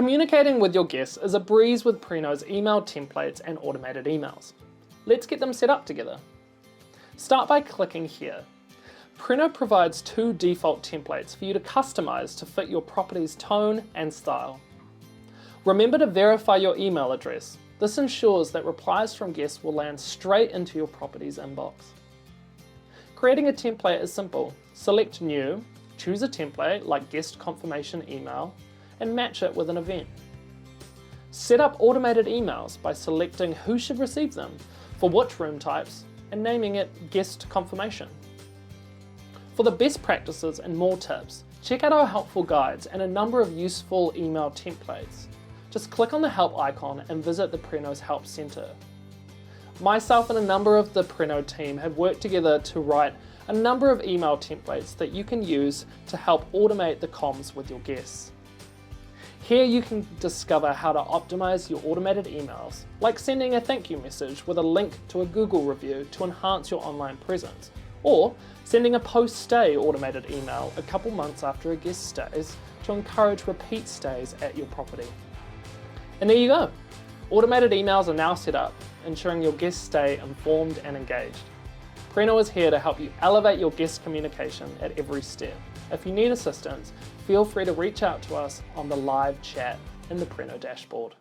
Communicating with your guests is a breeze with Preno's email templates and automated emails. Let's get them set up together. Start by clicking here. Preno provides 2 default templates for you to customize to fit your property's tone and style. Remember to verify your email address. This ensures that replies from guests will land straight into your property's inbox. Creating a template is simple. Select New, choose a template like Guest Confirmation Email, and match it with an event. Set up automated emails by selecting who should receive them, for which room types, and naming it Guest Confirmation. For the best practices and more tips, check out our helpful guides and a number of useful email templates. Just click on the help icon and visit the Preno's Help Center. Myself and a number of the Preno team have worked together to write a number of email templates that you can use to help automate the comms with your guests. Here you can discover how to optimize your automated emails, like sending a thank you message with a link to a Google review to enhance your online presence, or sending a post-stay automated email a couple months after a guest stays to encourage repeat stays at your property. And there you go. Automated emails are now set up, ensuring your guests stay informed and engaged. Preno is here to help you elevate your guest communication at every step. If you need assistance, feel free to reach out to us on the live chat in the Preno dashboard.